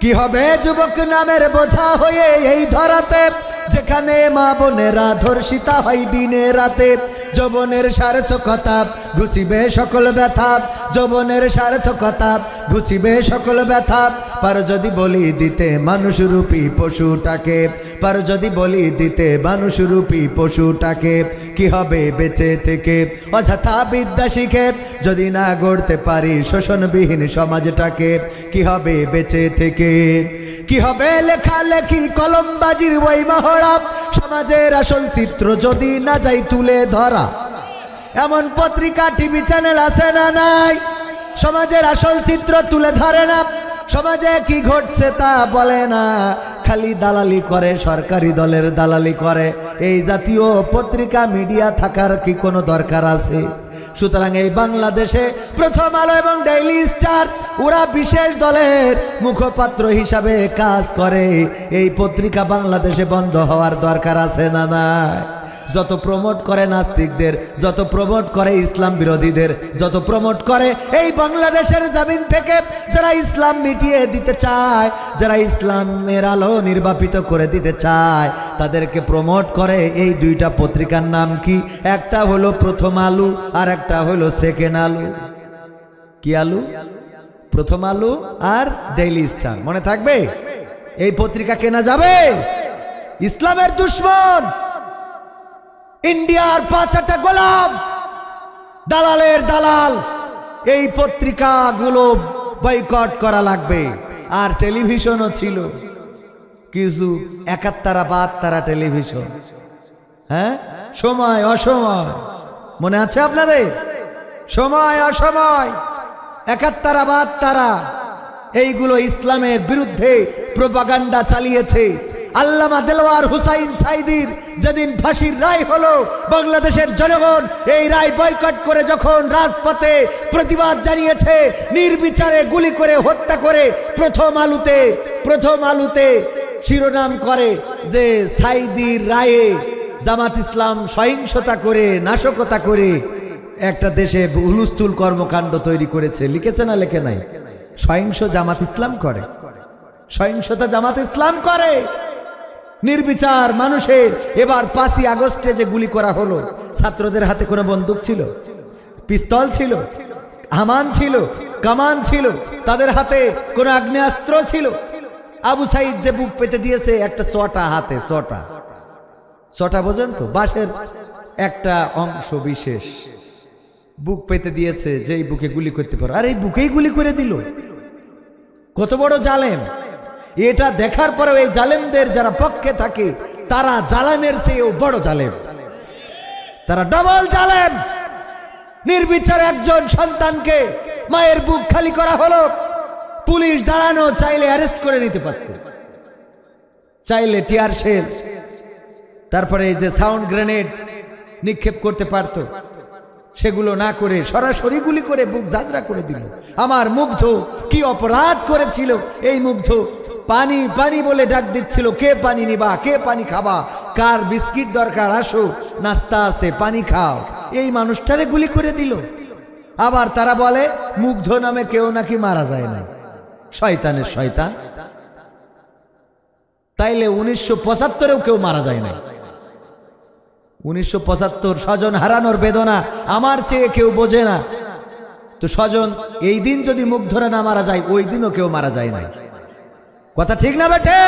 কি হবে যুবক নামের বোঝা হয়ে এই ধরাতে, যেখানে মা বোনেরা ধর্ষিতা হয় দিনে রাতে। যৌবনের সার্থকতা ঘুচিবে সকল ব্যথা, যৌবনের সার্থকতা ঘুচিবে সকল ব্যথা। পার যদি বলি দিতে মানুষরূপী পশুটাকে, পার যদি বলি দিতে মানুষরূপী পশুটাকে। কি হবে বেঁচে থেকে অযথা বিদ্যা শিখে, যদি না গড়তে পারি শোষণবিহীন সমাজটাকে। কি হবে বেঁচে থেকে, কি হবে লেখালেখি কলমবাজির ওই মহড়া, সমাজের আসল চিত্র যদি না যাই তুলে ধরা। এমন পত্রিকা টিভি চ্যানেল আছে না নাই, সমাজের আসল চিত্র তুলে ধরে না। সমাজে কি ঘটছে তা বলে না, খালি দালালি করে, সরকারি দলের দালালি করে। এই জাতীয় পত্রিকা মিডিয়া থাকার কি কোনো দরকার আছে? সুতরাং এই বাংলাদেশে প্রথম আলো এবং ডেইলি স্টার ওরা বিশেষ দলের মুখপাত্র হিসাবে কাজ করে। এই পত্রিকা বাংলাদেশে বন্ধ হওয়ার দরকার আছে না নাই? যত প্রমোট করে নাস্তিকদের, যত প্রমোট করে ইসলাম বিরোধীদের, যত প্রমোট করে এই বাংলাদেশের জমিন থেকে যারা ইসলাম মিটিয়ে দিতে চায়, যারা ইসলামের আলো নির্বাপিত করে দিতে চায়, তাদেরকে প্রমোট করে এই দুইটা পত্রিকার নাম কি? একটা হলো প্রথম আলো আর একটা হলো সেকেন্ড আলো। কি আলো? প্রথম আলো আর ডেইলি স্টার। মনে থাকবে? এই পত্রিকা কেনা যাবে? ইসলামের দুশ্মন, ইন্ডিয়ার 5-8টা গোলাম, দালালের দালাল, এই পত্রিকাগুলো বয়কট করা লাগবে। আর টেলিভিশনও ছিল কিছু 71-72 টেলিভিশন। হ্যাঁ, সময় অসময় মনে আছে আপনাদের? সময় অসময় 71-72 এইগুলো ইসলামের বিরুদ্ধে প্রোপাগান্ডা চালিয়েছে। আল্লামা দেলোয়ার হুসাইন সাইদির যেদিন ফাঁসির রায় হলো, বাংলাদেশের জনগণ এই রায় বয়কট করে যখন রাজপথে প্রতিবাদ জানিয়েছে, নির্বিচারে গুলি করে হত্যা করে প্রথম আলুতে শিরোনাম করে যে সাইদির রায়ে জামাত ইসলাম সহিংসতা করে, নাশকতা করে একটা দেশে হুলস্থুল কর্মকাণ্ড তৈরি করেছে। লিখেছে না লেখে নাই? সহিংস জামাত ইসলাম করে, সহিংসতা জামাত ইসলাম করে, নির্বিচার মানুষের। এবার 5ই আগস্টে যে গুলি করা হলো, ছাত্রদের হাতে কোনো বন্দুক ছিল? পিস্তল ছিল? হামান ছিল? কামান ছিল? তাদের হাতে কোনো আগ্নেয়াস্ত্র ছিল? আবু সাইদ যে বুক পেতে দিয়েছে একটা চটা হাতে, চটা বোঝেন তো? বাঁশের একটা অংশ বিশেষ বুক পেতে দিয়েছে, যেই বুকে গুলি করতে পারো। আর এই বুকেই গুলি করে দিল। কত বড় জালেম! এটা দেখার পরেও এই জালেমদের যারা পক্ষে থাকে, তারা জালেমের চেয়েও বড় জালেম, তারা ডবল জালেম। নির্বিচারে একজন সন্তানকে মায়ের বুক খালি করা হলো, পুলিশ দাঁড়ানো, চাইলে অ্যারেস্ট করে নিতে পারত, চাইলে টিয়ার শেল, তারপরে এই যে সাউন্ড গ্রেনেড নিক্ষেপ করতে পারত। সেগুলো না করে সরাসরি গুলি করে বুক জাজরা করে দিল। আমার মুগ্ধ কি অপরাধ করেছিল এই মুগ্ধ! পানি পানি বলে ডাক দিচ্ছিল, কে পানি নিবা, কে পানি খাবা, কার বিস্কিট দরকার, আসো নাস্তা আছে, পানি খাও। এই মানুষটারে গুলি করে দিল। আবার তারা বলে মুগ্ধ নামে কেউ নাকি মারা যায় না, শয়তানের শয়তান। তাইলে 1975-এও কেউ মারা যায় না। 1975 স্বজন হারানোর বেদনা আমার চেয়ে কেউ বোঝে না। তো স্বজন এই দিন যদি মুগ্ধরা না মারা যায়, ওই দিনও কেউ মারা যায় না। কথা ঠিক না বেঠে?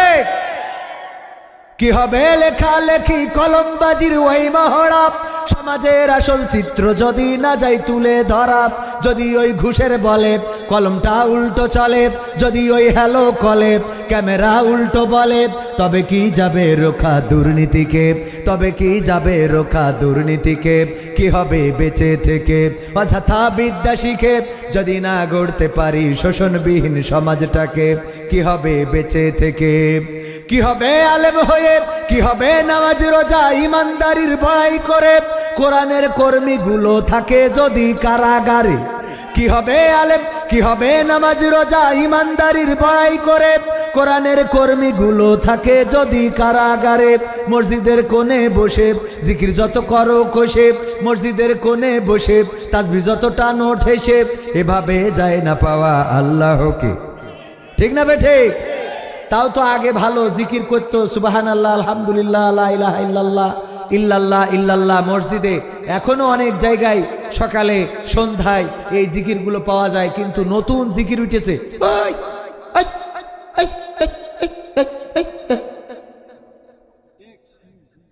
কি হবে লেখালেখি কলমবাজির ওই মহড়া, সমাজের আসল চিত্র যদি না যাই তুলে ধরা। যদি ওই ঘুষের বলে কলমটা উল্টো চলে, যদি ওই হ্যালো কলে ক্যামেরা উল্টো বলে, তবে কি যাবে রোখা দুর্নীতিকে, তবে কি যাবে রোখা দুর্নীতিকে। কি হবে বেঁচে থেকে অযথা বিদ্যা শিখে, যদি না গড়তে পারি শোষণবিহীন সমাজটাকে। কি হবে বেঁচে থেকে, কি হবে আলেম হয়ে, কি হবে নামাজ রোজা ইমানদারির বড়াই করে, কোরআনের কর্মীগুলো থাকে যদি কারাগারে। কি হবে আলেম, কি হবে নামাজ রোজা ইমানদারির বড়াই করে, কোরআনের কর্মীগুলো থাকে যদি কারাগারে। মসজিদের কোণে বসে জিকির যত করো কষে, মসজিদের কোণে বসে তাসবিহ যত টানো ঠেসে, এভাবে যায় না পাওয়া আল্লাহকে। ঠিক না বেঠিক? তাও তো আগে ভালো জিকির করতো, সুবহানাল্লাহ, আলহামদুলিল্লাহ, লা ইলাহা ইল্লাল্লাহ, ইল্লাল্লাহ ইল্লাল্লাহ। মসজিদে এখনো অনেক জায়গায় সকালে সন্ধ্যায় এই জিকিরগুলো পাওয়া যায়, কিন্তু নতুন জিকির উঠেছে।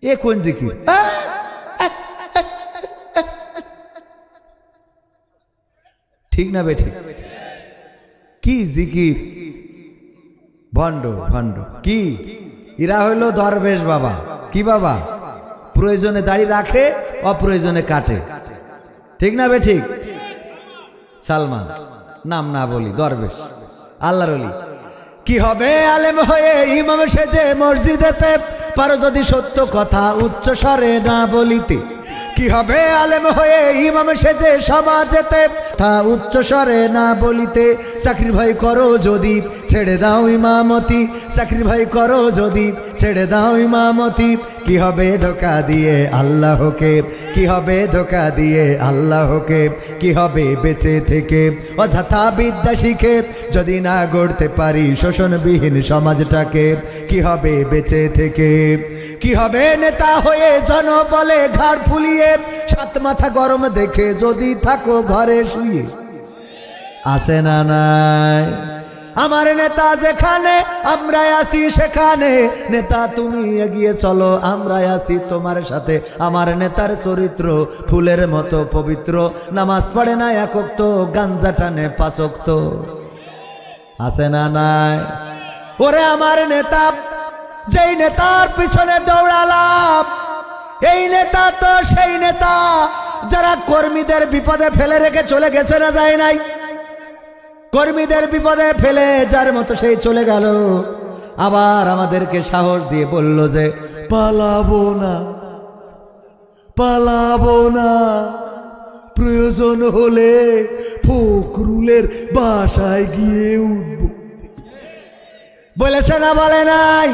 এ কোন জিকির? ঠিক না বেঠিক? কি জিকির? ভণ্ড ভণ্ড। কি এরা হইল দরবেশ বাবা। কি বাবা? প্রয়োজনে দাড়ি রাখে, অপ্রয়োজনে কাটে। ঠিক না বেঠিক? সালমান, নাম না বলি, দরবেশ, আল্লাহর ওলি। কি হবে আলেম হয়ে ইমাম সেজে মসজিদেতে, পারো যদি সত্য কথা উচ্চ স্বরে না বলিতে। কি হবে আলেম হয়ে ইমাম সেজে সমাজেতে, তা উচ্চ স্বরে না বলিতে। চাকরি ভাই করো যদি ছেড়ে দাও ইমামতি, চাকরি ভাই করো যদি ছেড়ে দাও ইমামতি। কি হবে ধোকা দিয়ে আল্লাহকে, কি হবে ধোকা দিয়ে আল্লাহকে। কি হবে বেঁচে থেকে অযথা বিদ্যা শিখে, যদি না গড়তে পারি শোষণবিহীন সমাজটাকে। কি হবে বেঁচে থেকে? কি হবে নেতা হয়ে জনবলে ঘাড় ফুলিয়ে, সাত মাথা গরম দেখে যদি থাকো ঘরে শুয়ে। আসে না নাই? আমার নেতা যেখানে আমরা আছি সেখানে, নেতা তুমি এগিয়ে চলো আমরা আছি তোমার সাথে। আমার নেতার চরিত্র ফুলের মতো পবিত্র, নামাজ পড়ে না এক ওয়াক্ত, গাঞ্জা টানে 5 ওয়াক্ত। আছে না নাই? ওরে আমার নেতা, যেই নেতার পিছনে দৌড়ালাম, এই নেতা তো সেই নেতা যারা কর্মীদের বিপদে ফেলে রেখে চলে গেছে না যায় নাই? কর্মীদের বিপদে ফেলে যার মতো সেই চলে গেল, আবার আমাদেরকে সাহস দিয়ে বলল যে পালাবো না, পালাবো না, প্রয়োজন হলে ফখরুলের বাসায় গিয়ে উঠব। বলেছে না বলে নাই?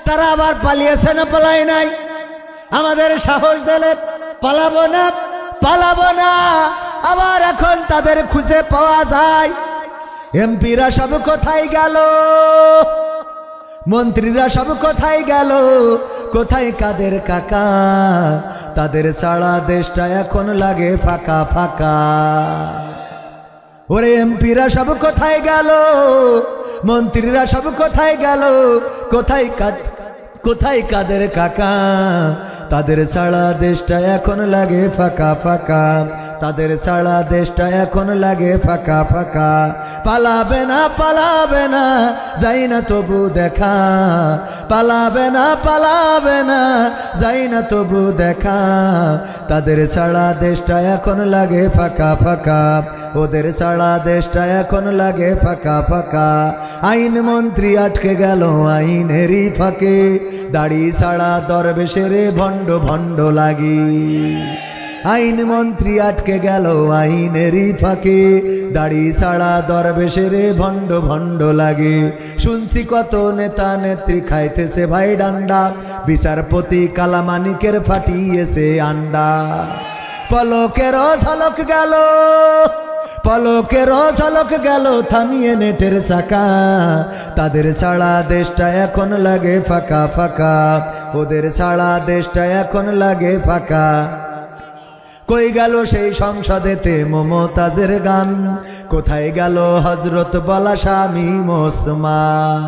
তারা আবার পালিয়েছে না পালাই নাই? আমাদের সাহস দিলে পালাবো না, পালাবো না। আবার এখন তাদের খুঁজে পাওয়া যায়। এমপিরা সব কোথায় গেল? মন্ত্রীরা সব কোথায় গেল? কোথায় কাদের কাকা? তাদের সারা দেশটা এখন লাগে ফাঁকা ফাঁকা। ওরে এমপিরা সব কোথায় গেল? মন্ত্রীরা সব কোথায় গেল? কোথায় কাদের কাকা? তাদের সারা দেশটা এখন লাগে ফাঁকা ফাঁকা, তাদের সারা দেশটা এখন লাগে ফাঁকা ফাঁকা। পালাবে না, পালাবে না, যাই না তবু দেখা। পালাবে না, পালাবে না, যাই না তবু দেখা। তাদের সারা দেশটা এখন লাগে ফাঁকা ফাঁকা, ওদের সারা দেশটা এখন লাগে ফাঁকা ফাঁকা। আইন মন্ত্রী আটকে গেল আইনেরই ফাঁকে, দাড়ি ছাড়া দরবেশের ভণ্ড ভণ্ড লাগি। আইন মন্ত্রী আটকে গেল আইনেরই ফাঁকে, দাড়ি ছাড়া দরবেশের ভণ্ড ভণ্ড লাগে। শুনছি কত নেতা নেত্রী খাইতেছে ভাই ডান্ডা, বিচারপতি কালামানিকের ফাটিয়েছে আন্ডা। পলকের ঝলক গেল, পলকের ঝলক গেল থামিয়ে নেটের চাকা। তাদের সারা দেশটা এখন লাগে ফাঁকা ফাঁকা, ওদের সারা দেশটা এখন লাগে ফাঁকা। কই গেল সেই সংসদেতে মমতাজের গান? কোথায় গেল হযরত বলা স্বামী ওসমান?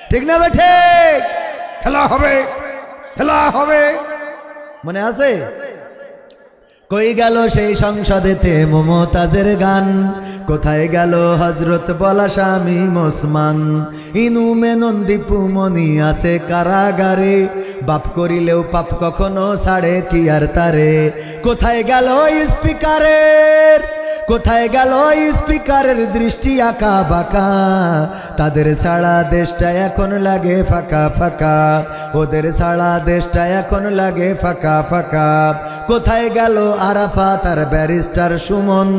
ঠিক না বেঠে? খেলা হবে, খেলা হবে, মনে আছে? কই গেল সেই সংসদেতে মমতাজের গান? কোথায় গেল হযরত বলা স্বামী ওসমান? ইনু মেনন দীপু মনি আছে কারাগারে, বাপ করিলেও পাপ কখনো ছাড়ে কি আর তারে। কোথায় গেল স্পিকারের, কোথায় গেল স্পিকারের দৃষ্টি আঁকা বাঁকা? তাদের সারা দেশটা এখন লাগে ফাঁকা ফাঁকা, ওদের সারা দেশটা এখন লাগে ফাঁকা ফাঁকা। কোথায় গেল আরাফাত আর ব্যারিস্টার সুমন?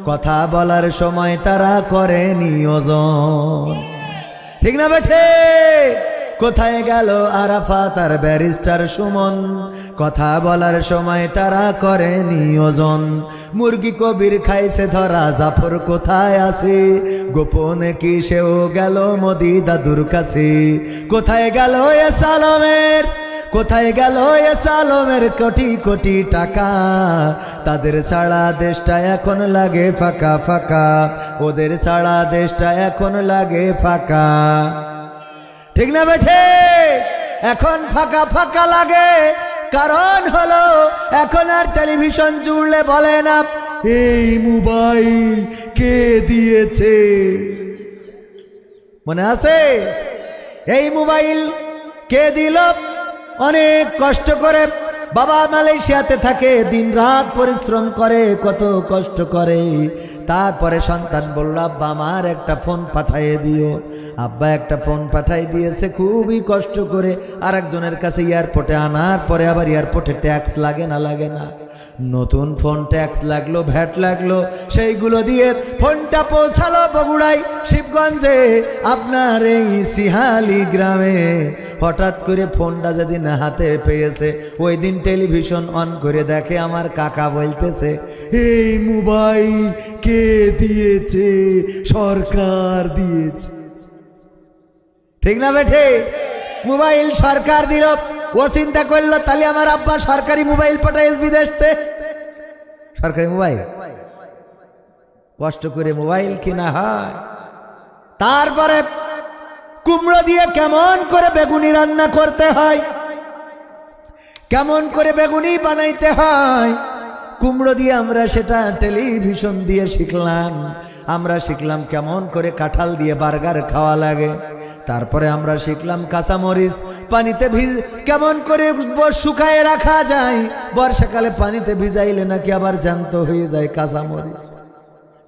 কথা বলার সময় তারা করে নিয়োজন। ঠিক না বেঠে? কোথায় গেল আরাফাত আর ব্যারিস্টার সুমন? কথা বলার সময় তারা করে নিয়োজন। মুরগি কবির খাইছে ধরা, জাফর কোথায় আছে? গোপনে কি সেও গেল মোদি দাদুর কাছে? কোথায় গেল এস আলমের, কোথায় গেল এস আলমের কোটি কোটি টাকা? তাদের ছাড়া দেশটা এখন লাগে ফাঁকা ফাঁকা, ওদের ছাড়া দেশটা এখন লাগে ফাঁকা। ঠিক না বেঠে? এখন ফাঁকা ফাঁকা লাগে, কারণ হলো এখন আর টেলিভিশন জুড়লে বলে না এই মোবাইল কে দিয়েছে। মনে আছে? এই মোবাইল কে দিল? অনেক কষ্ট করে বাবা মালয়েশিয়াতে থাকে, দিন রাত পরিশ্রম করে, কত কষ্ট করে। তারপরে সন্তান বলল আব্বা আমার একটা ফোন পাঠিয়ে দিও। আব্বা একটা ফোন পাঠিয়ে দিয়েছে খুবই কষ্ট করে আরেকজনের কাছে এয়ারপোর্টে আনার পরে। আবার এয়ারপোর্টে ট্যাক্স লাগে না? লাগে না। নতুন ফোন ট্যাক্স লাগলো, ভ্যাট লাগলো, সেইগুলো দিয়ে ফোনটা পৌঁছালো বগুড়ায়, শিবগঞ্জে, আপনার এই সিহালি গ্রামে। হঠাৎ করে ফোনটা যেদিন হাতে পেয়েছে ওই দিন টেলিভিশন অন করে দেখে আমার কাকা বলতেছে এই মোবাইল কে দিয়েছে? সরকার দিয়েছে। ঠিক না বেঠে? মোবাইল সরকার দিল। ও চিন্তা করলো তাহলে আমার আব্বা সরকারি মোবাইল পাঠায় বিদেশতে। সরকারি মোবাইল কষ্ট করে মোবাইল কিনা হয়। তারপরে কুমড়ো দিয়ে কেমন করে বেগুনি রান্না করতে হয়, কেমন করে বেগুনি বানাইতে হয়, কুমড়ো দিয়ে আমরা সেটা টেলিভিশন দিয়ে শিখলাম। আমরা শিখলাম কেমন করে কাঁঠাল দিয়ে বার্গার খাওয়া লাগে। তারপরে আমরা শিখলাম কাঁচামরিচ পানিতে কেমন করে শুকায় রাখা যায়, বর্ষাকালে পানিতে ভিজাইলে নাকি আবার জ্যান্ত হয়ে যায় কাঁচামরিচ।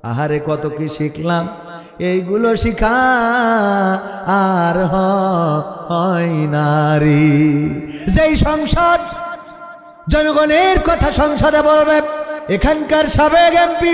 আহারে কত কি শিখলাম। এইগুলো শিখা আর হয় নারী। যেই সংসদ জনগণের কথা সংসদে বলবে, এখানকার সাবেক এমপি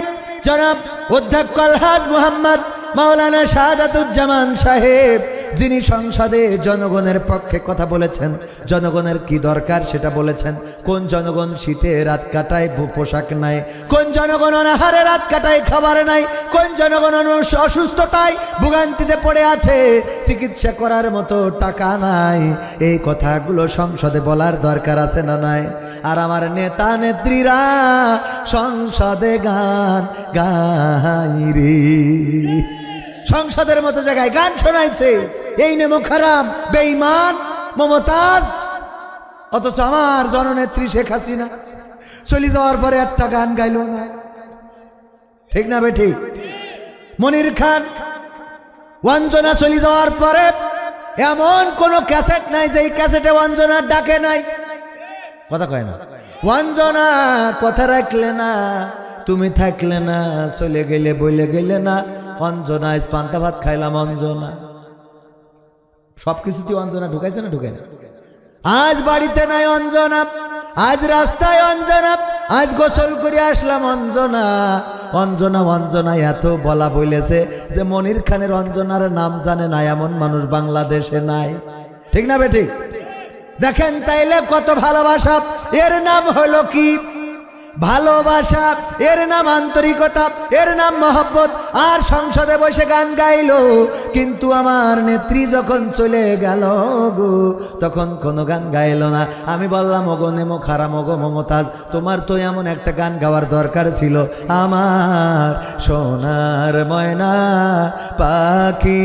জনাব অধ্যক্ষ আলহাজ মোহাম্মদ মাওলানা শাহাদাতুজ্জামান সাহেব, যিনি সংসদে জনগণের পক্ষে কথা বলেছেন, জনগণের কি দরকার সেটা বলেছেন। কোন জনগণ শীতে রাত কাটায় পোশাক নাই, কোন জনগণ অনাহারে রাত কাটায় খাবার নাই, কোন জনগণ অসুস্থতায় ভোগান্তিতে পড়ে আছে, চিকিৎসা করার মতো টাকা নাই। এই কথাগুলো সংসদে বলার দরকার আছে না নাই? আর আমার নেতা নেত্রীরা সংসদে গান গাই রে, সংসদের মতো জায়গায় গান শোনাইছে। এই নে মোখারাম বেঈমান মমতাজ, অথচ আমার জননেত্রী শেখ হাসিনা চলে যাওয়ার পরে একটা গান গাইল না। ঠিক না বে ঠিক? মনির খান অঞ্জনা চলে যাওয়ার পরে এমন কোন ক্যাসেট নাই যে ক্যাসেটে অঞ্জনার ডাকে নাই। কথা কয় না? অঞ্জনা কথা রাখলে না, তুমি থাকলে না, চলে গেলে বলে গেলে না। অঞ্জনা আজ পান্তা ভাত খাইলাম, অঞ্জনা সবকিছুতে অঞ্জনা ঢুকাইছে না? ঢুকাই না। আজ বাড়িতে নাই অঞ্জনা, আজ রাস্তায় অঞ্জনা, আজ গোসল করে আসলাম অঞ্জনা। অঞ্জনা অঞ্জনা এত বলা বলেছে যে মনির খানের অঞ্জনার নাম জানে না এমন মানুষ বাংলাদেশে নাই। ঠিক না বে ঠিক? দেখেন তাইলে কত ভালোবাসা। এর নাম হলো কি? ভালোবাসা। এর নাম আন্তরিকতা, এর নাম মহব্বত। আর সংসদে বসে গান গাইলো, কিন্তু আমার নেত্রী যখন চলে গেল গো তখন কোনো গান গাইলো না। আমি বললাম ওগো নেমো খারাম, ওগো মমতাজ, তোমার তো এমন একটা গান গাওয়ার দরকার ছিল। আমার সোনার ময়না পাখি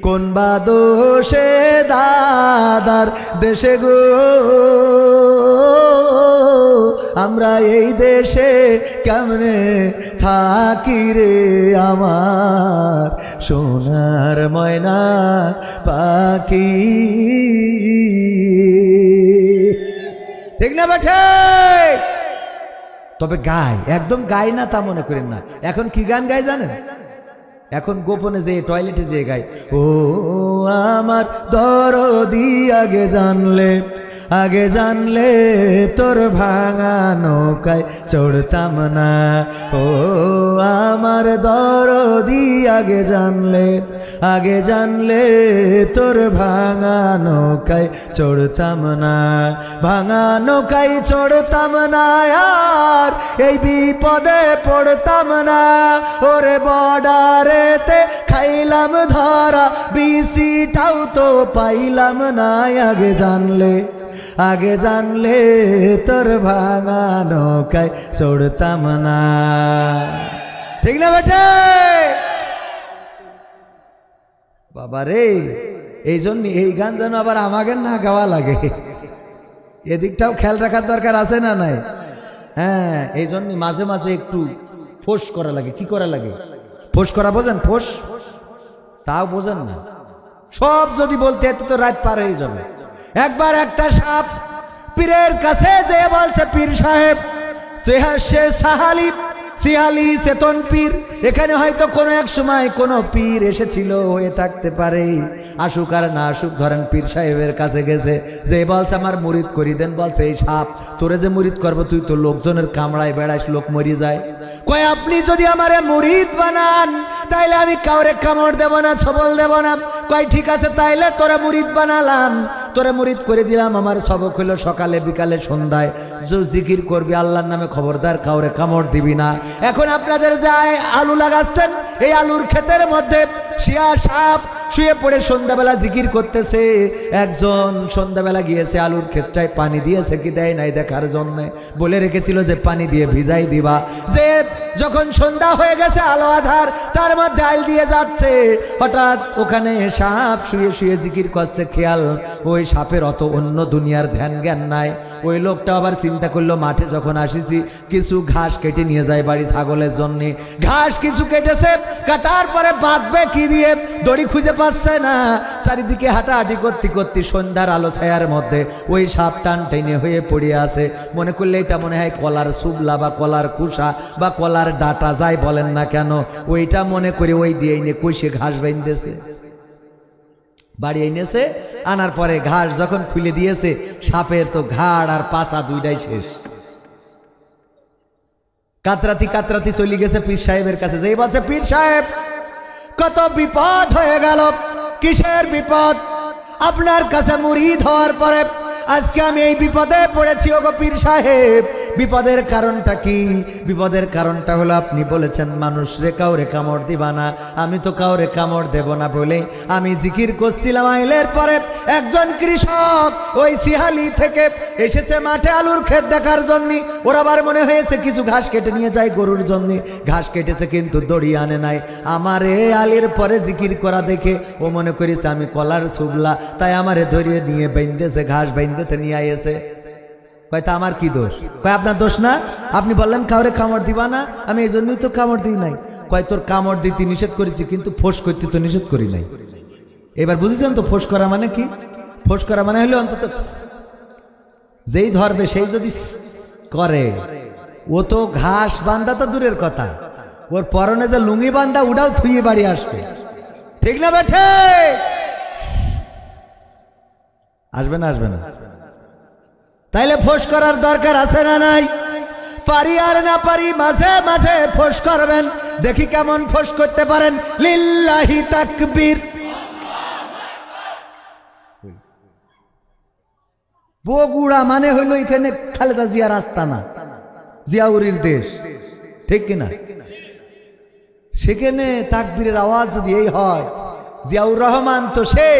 কোন বা দোষে দাদার দেশে গো, আমরা এই দেশে কেমনে থাকি রে আমার সোনার ময়না পাখি। ঠিক না বেঠে? তবে গায়, একদম গায় না তা মনে করেন না। এখন কি গান গায় জানেন? এখন গোপনে যে টয়লেটে যে গায়, ও আমার দরদি আগে জানলে আগে জানলে তোর ভাঙা নৌকায় চড়তাম না। ও আমার দরদি আগে জানলে তোর ভাঙা নৌকায় চড়তাম না, ভাঙা নৌকায় চড়তাম না আর এই বিপদে পড়তাম না। ওরে বর্ডারেতে খাইলাম ধরা, বিসিটাও তো পাইলাম না। আগে জানলে তোর ভাঙা নৌকায় চড়তাম না। ঠিক না বেটে? বাবা রে, এই জন্য এই গান যেন আবার আমাকে না গাওয়া লাগে, এদিকটাও খেয়াল রাখার দরকার আছে না নাই? হ্যাঁ, এই জন্য মাঝে মাঝে একটু ফোঁস করা লাগে। কি করা লাগে? ফোঁস করা বোঝেন? ফোঁস তাও বোঝেন না। সব যদি বলতে এত তো রাত পার হয়ে যাবে। একবার একটা সাপ পীরের কাছে যে বলছে, পীর সাহেব সে সিহালি চেতন পীর, এখানে হয়তো কোনো এক সময় কোনো পীর এসেছিল, হয়ে থাকতে পারে, আসুক আর না আসুক। ধরেন পীর সাহেবের কাছে গেছে, যে বলছে আমার মুরিদ করি দেন। বলছে এই সাপ তোরে যে মুরিদ করবো, তুই তো লোকজনের কামড়ায় বেড়াইস, লোক মরি যায়। কয় আপনি যদি আমারে মুরিদ বানান তাইলে আমি কাউরে কামড় দেব না, ছবল দেব না। কয় ঠিক আছে, তাইলে তোরা মুরিদ বানালাম, তোরা মুরিদ করে দিলাম। আমার সবক হইল সকালে বিকালে সন্ধ্যায় জিকির করবি আল্লাহর নামে, খবরদার কাউরে কামড় দিবি না। এখন আপনাদের যায় আলু লাগাচ্ছেন, এই আলুর ক্ষেতের মধ্যে শিয়া সাপ শুয়ে পড়ে সন্ধ্যাবেলা জিকির করতেছে। একজন সন্ধ্যাবেলা গিয়েছে আলুর ক্ষেতটায় পানি দিয়েছে কি দেয় নাই দেখার জন্য, বলে রেখেছিল যে পানি দিয়ে ভিজাই দিবা। যে যখন সন্ধ্যা হয়ে গেছে, আলো আধার, তার মধ্যে আল দিয়ে যাচ্ছে, হঠাৎ ওখানে সাপ শুয়ে শুয়ে জিকির করছে। খেয়াল, ওই সাপের অত অন্য দুনিয়ার ধ্যান জ্ঞান নাই। ওই লোকটা আবার চিন্তা করলো, মাঠে যখন আসিছি কিছু ঘাস কেটে নিয়ে যায় বাড়ি ছাগলের জন্য। ঘাস কিছু কেটেছে, কাটার পরে বাঁধবে কি দিয়ে, দড়ি খুঁজে পাচ্ছে না। চারিদিকে হাঁটাহাঁটি করতে করতে সন্ধ্যার আলো ছায়ার মধ্যে ওই সাপ টান টেনে হয়ে পড়ে আছে। মনে করলে এটা মনে হয় কলার সুবলা বা কলার কুসা বা কলার ডাটা, যাই বলেন না কেন, ওইটা মনে করে ওই দিয়ে এনে কষে ঘাস বেঁধেছে, বাড়ি এনেছে। আনার পরে ঘাস যখন খুলে দিয়েছে, সাপের তো ঘাড় আর পাছা দুইটাই শেষ। কাতরাতি চলে গেছে পীর সাহেবের কাছে, যেই বলছে পীর সাহেব কত বিপদ হয়ে গেল। কিসের বিপদ? আপনার কাছে মুরিদ হওয়ার পরে আজকে আমি এই বিপদে পড়েছি। ওগো পীর সাহেব, বিপদের কারণটা কি? বিপদের কারণটা হলো আপনি বলেছেন মানুষ রে কাউরে কামড় দিবা না। আমি তো কাউরে কামড় দেব না বলে আমি জিকির করছিলাম। আইলের পরে একজন কৃষক ওই সিহালি থেকে এসেছে মাঠে আলুর ক্ষেত দেখার জন্য। ওর আবার মনে হয়েছে কিছু ঘাস কেটে নিয়ে যায় গরুর জন্য। ঘাস কেটেছে কিন্তু দড়ি আনে নাই। আমারে আলির পরে জিকির করা দেখে ও মনে করেছে আমি কলার সুবলা, তাই আমারে ধরিয়ে নিয়ে বেঁধেছে, ঘাস বেঁধেতে নিয়ে আইছে। কয় তা আমার কি দোষ? কয় আপনার দোষ না, আপনি বললেন কাউরে কামড় দিবা না, আমি এই জন্যই তো কামড় দিই নাই। কয় তোর কামড় দিতে নিষেধ করেছি, কিন্তু ফোঁস করতে তো নিষেধ করি নাই। এবার বুঝেছেন তো ফোঁস করা মানে কি? ফোঁস করা মানে হলো অন্তত যেই ধরবে সেই যদি করে, ও তো ঘাস বান্ধা তো দূরের কথা, ওর পরনে যে লুঙ্গি বান্ধা উড়াও থুয়ে বাড়ি আসবে। ঠিক না বেঠে? আসবে না? আসবে না? তাইলে ফোঁস করার দরকার আছে না নাই? পারি আর না পারি মাঝে মাঝে ফোঁস করবেন, দেখি কেমন ফোঁস করতে পারেন। লিল্লাহি তাকবীর। বগুড়া মানে হইল এখানে খালেদা জিয়ার আস্তানা, জিয়াউরির দেশ, ঠিক কিনা? সেখানে তাকবীরের আওয়াজ যদি এই হয়, জিয়াউর রহমান তো সে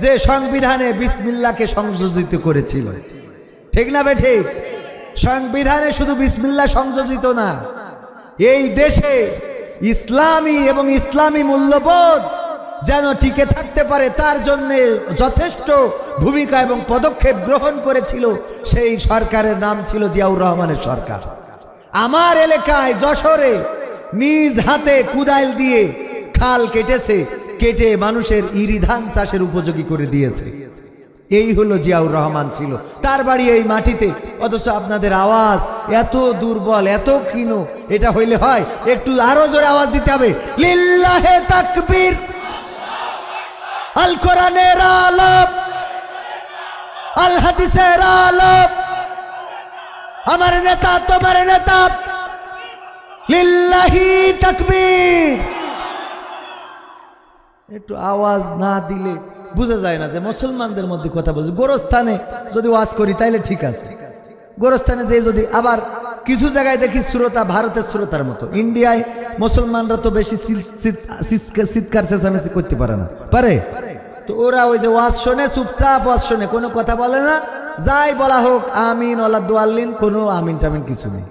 যে সংবিধানে বিসমিল্লাহকে সংযোজিত করেছিল, ঠিক না বেঠিক? সংবিধানে শুধু বিসমিল্লাহ সংযোজিত না, এই দেশে ইসলামী এবং ইসলামী মূল্যবোধ যেন টিকে থাকতে পারে তার জন্য যথেষ্ট ভূমিকা এবং পদক্ষেপ গ্রহণ করেছিল। সেই সরকারের নাম ছিল জিয়াউর রহমানের সরকার। আমার এলাকায় যশোরে নিজ হাতে কুদাল দিয়ে খাল কেটেছে, কেটে মানুষের ইরি ধান চাষের উপযোগী করে দিয়েছে। এই হলো জিয়াউর রহমান ছিল, তার বাড়ি এই মাটিতে। অথচ আপনাদের আওয়াজ এত দুর্বল, এত ক্ষীণ, এটা হইলে হয়? একটু আরো জোরে আওয়াজ দিতে হবে। লিল্লাহে তাকবীর। আল কোরআনের আলো, আল হাদিসের আলো, আমার নেতা তোমার নেতা, লিল্লাহি তাকবীর। একটু আওয়াজ না দিলে বোঝা যায় না যে মুসলমানদের মধ্যে কথা বলছে। গোরস্থানে যদি ওয়াজ করি তাইলে ঠিক আছে, গোরস্থানে যে যদি আবার কিছু জায়গায় দেখি শ্রোতা ভারতের শ্রোতার মতো। ইন্ডিয়ায় মুসলমানরা তো বেশি চিৎকার চেঁচামেচি করতে পারে না, পারে তো ওরা ওই যে ওয়াজ শোনে, চুপচাপ ওয়াজ শোনে, কোনো কথা বলে না। যাই বলা হোক আমিন ওলা দোয়াল্লিন, কোনো আমিন টামিন কিছু নেই।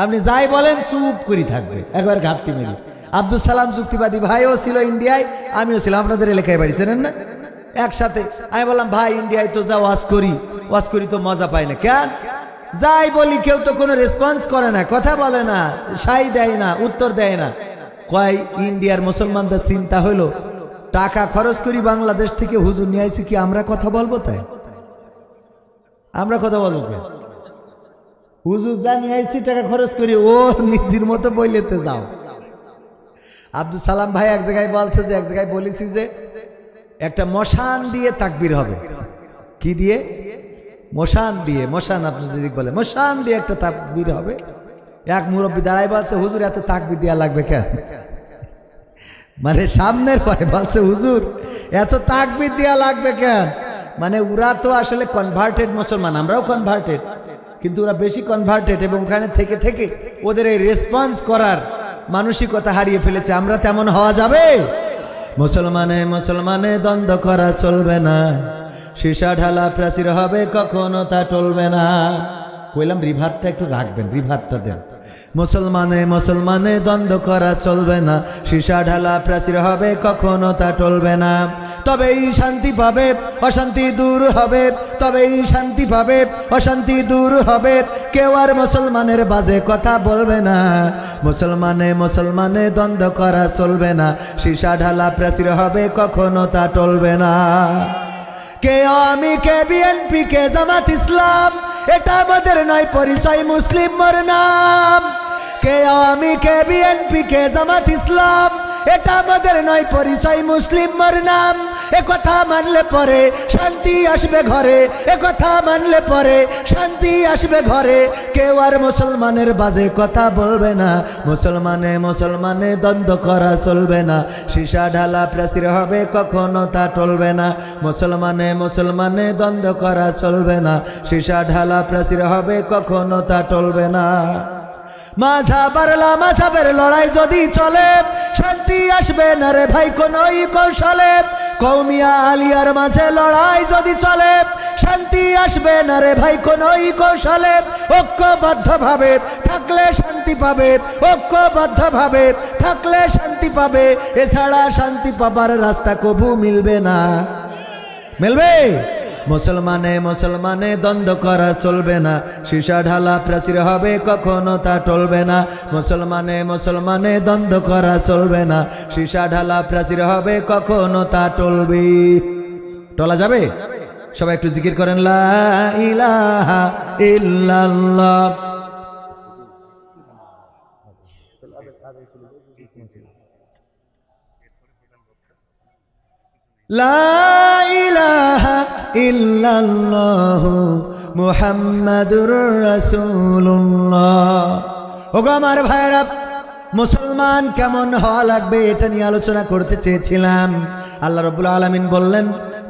আপনি যাই বলেন চুপ করে থাকবে, একবার ঘাপটি মেরি। আব্দুল সালাম যুক্তিবাদী ভাইও ছিল ইন্ডিয়ায়, আমিও ছিলাম, আপনাদের এলাকায় বাড়ি চেনেন না, একসাথে। আমি বললাম ভাই ইন্ডিয়ায় তো যা ওয়াজ করি তো মজা পাই না। কেন? যাই বলি কেউ তো কোনো রেসপন্স করে না, কথা বলে না, সাই দেয় না, উত্তর দেয় না। কয় ইন্ডিয়ার মুসলমানদের চিন্তা হলো টাকা খরচ করি বাংলাদেশ থেকে, হুজুর নিয়ে আইছি কি আমরা কথা বলবো? তাই আমরা কথা বলবো কেন? হুজুর যা নিয়ে আইছি টাকা খরচ করি, ও নিজের মতো বইলেতে যাও। আব্দুল সালাম ভাই এক জায়গায় বলছে যে, এক জায়গায় বলেছি যে একটা মশান দিয়ে তাকবীর হবে। কি দিয়ে? মশান দিয়ে। মশান আপনি যদি বলে মশান দিয়ে একটা তাকবীর হবে। এক মুরব্বী দাঁড়াই বলছে হুজুর এত তাকবীর দেওয়া লাগবে কেন? মানে সামনের পরে বলছে হুজুর এত তাকবীর দেওয়া লাগবে কেন? মানে ওরা তো আসলে কনভার্টেড মুসলমান, আমরাও কনভার্টেড, কিন্তু ওরা বেশি কনভার্টেড এবং ওখানে থেকে থেকে ওদের এই রেসপন্স করার মানসিকতা হারিয়ে ফেলেছে। আমরা তেমন হওয়া যাবে? মুসলমানে দ্বন্দ্ব করা চলবে না, সীসা ঢালা প্রাচীর হবে কখনো তা টলবে না। কইলাম রিভারটা একটু রাখবেন, রিভারটা দেন। মুসলমানে দ্বন্দ্ব করা চলবে না, সীসা ঢালা প্রাচীর হবে কখনো তা টলবে না। তবেই শান্তি পাবে অশান্তি দূর হবে, তবেই শান্তি পাবে অশান্তি দূর হবে। কেউ আর মুসলমানের বাজে কথা বলবে না। মুসলমানে দ্বন্দ্ব করা চলবে না, সীসা ঢালা প্রাচীর হবে কখনো তা টলবে না। কে আওয়ামী, কে বিএনপি, কে জামাত ইসলাম, এটা আমাদের নয় পরিচয়, মুসলিম মোর নাম। কে আওয়ামী, কে বিএনপি, কে জামাত ইসলাম, এটা আমাদের নয় পরিচয়, মুসলিম মোর নাম। একথা মানলে পরে শান্তি আসবে ঘরে, একথা মানলে পরে শান্তি আসবে ঘরে। কেউ আর মুসলমানের বাজে কথা বলবে না। মুসলমানে দ্বন্দ্ব করা চলবে না, সীসা ঢালা প্রাচীর হবে কখনো তা টলবে না। মুসলমানে দ্বন্দ্ব করা চলবে না, সীসা ঢালা প্রাচীর হবে কখনো তা টলবে না। মাঝাবের লড়াই যদি চলে, শান্তি আসবে না রে ভাই কোনই কৌশলে। কৌমিয়া আলিয়ার মাঝে লড়াই যদি চলে, শান্তি আসবে না রে ভাই কোনই কৌশলে। ঐক্যবদ্ধ ভাবে থাকলে শান্তি পাবে, ঐক্যবদ্ধ ভাবে থাকলে শান্তি পাবে। এছাড়া শান্তি পাবার রাস্তা কবু মিলবে না। মিলবে? মুসলমানে দ্বন্দ্ব করা চলবে না, সীসা ঢালা প্রাচীর হবে কখনো তা টলবে না। মুসলমানে দ্বন্দ্ব করা চলবে না, সীসা ঢালা প্রাচীর হবে কখনো তা টলবে। টলা যাবে? সবাই একটু জিকির করেন লা ইলাহা ইল্লাল্লাহ। লা ইলাহা ইল্লাল্লাহু মুহাম্মাদুর রাসূলুল্লাহ। ওগো আমার ভাইরা, মুসলমান কেমন হওয়া লাগবে এটা নিয়ে আলোচনা করতে চেয়েছিলাম। আল্লাহ রাব্বুল আলামিন বললেন,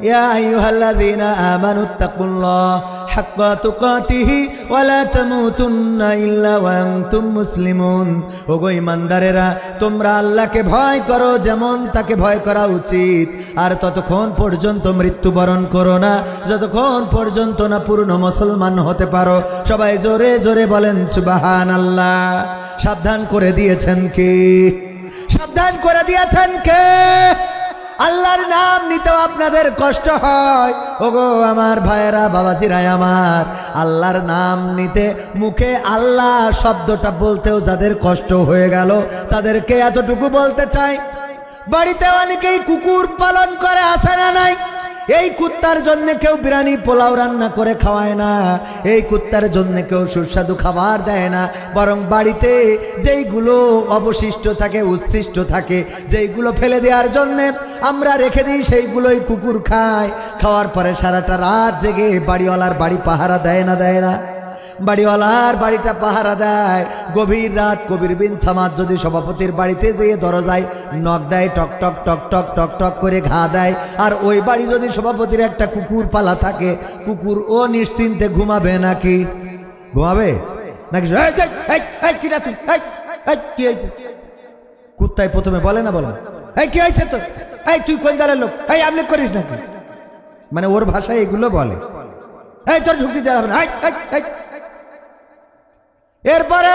ইয়া আইয়ুহাল্লাযীনা আমানুত্তাকুল্লাহ হাক্কা তুকাতিহি ওয়া লা তামুতুন্না ইল্লা ওয়া আনতুম মুসলিমুন। ওগো ঈমানদারেরা, তোমরা আল্লাহকে ভয় করো যেমন তাকে ভয় করা উচিত, আর ততক্ষণ পর্যন্ত মৃত্যুবরণ করো না যতক্ষণ পর্যন্ত না পূর্ণ মুসলমান হতে পারো। সবাই জোরে জোরে বলেন সুবহানাল্লাহ। সাবধান করে দিয়েছেন কে? সাবধান করে দিয়েছেন কে? আল্লাহর নাম নিতেও আপনাদের কষ্ট হয়। ওগো আমার ভাইয়েরা, বাবাজিরাই আমার, আল্লাহর নাম নিতে মুখে আল্লাহ শব্দটা বলতেও যাদের কষ্ট হয়ে গেল, তাদেরকে এতটুকু বলতে চাই, বাড়িতে অনেকেই কুকুর পালন করে, আছে না নাই? এই কুত্তার জন্য কেউ বিরিয়ানি পোলাও রান্না করে খাওয়ায় না, এই কুত্তার জন্য কেউ সুস্বাদু খাবার দেয় না, বরং বাড়িতে যেইগুলো অবশিষ্ট থাকে, উচ্ছিষ্ট থাকে, যেইগুলো ফেলে দেওয়ার জন্য আমরা রেখে দিই, সেইগুলোই কুকুর খায়। খাওয়ার পরে সারাটা রাত জেগে বাড়িওয়ালার বাড়ি পাহারা দেয় না, দেয় না? বাড়িওয়ালার বাড়িটা পাহারা দেয়। গভীর রাত কবির বিন সামাদ যদি সভাপতির বাড়িতে যেয়ে দরজায় নক দেয়, টক টক টক টক টক টক করে ঘা দেয়, আর ওই বাড়ি যদি সভাপতির একটা কুকুর পালা থাকে, কুকুর ও নিশ্চিন্তে ঘুমাবে নাকি? ঘুমাবে নাকি? কুত্তায় প্রথমে বলে না, বলে এই কি হয়েছে তো, এই তুই কোন দলের লোক, এই আমলে করিস নাকি? মানে ওর ভাষায় এগুলো বলে, এই তোর ঢুকতে দেওয়া হবে না। এরপরে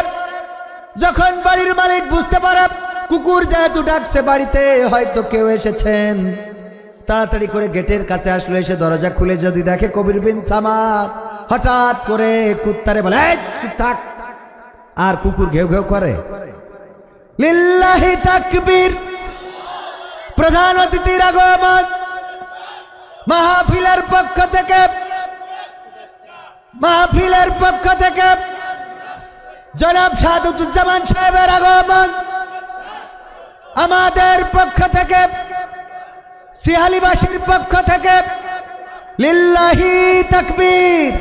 যখন বাড়ির মালিক বুঝতে পারে কুকুর যেহেতু ডাকছে বাড়িতে হয়তো কেউ এসেছেন, তাড়াতাড়ি করে গেটের কাছে আসলো। এসে দরজা খুলে যদি দেখে কবির বিন সামাদ, হঠাৎ করে কুত্তারে বলে এই চুপ থাক, আর কুকুর ঘেউ ঘেউ করে। লিল্লাহি তাকবীর। প্রধান অতিথির আগমন। মাহফিলের পক্ষ থেকে, মাহফিলের পক্ষ থেকে জনাব সাদুজ্জামান সাহেবের আগমন। আমাদের পক্ষ থেকে, সিহালিবাসীর পক্ষ থেকে লিল্লাহি তাকবীর।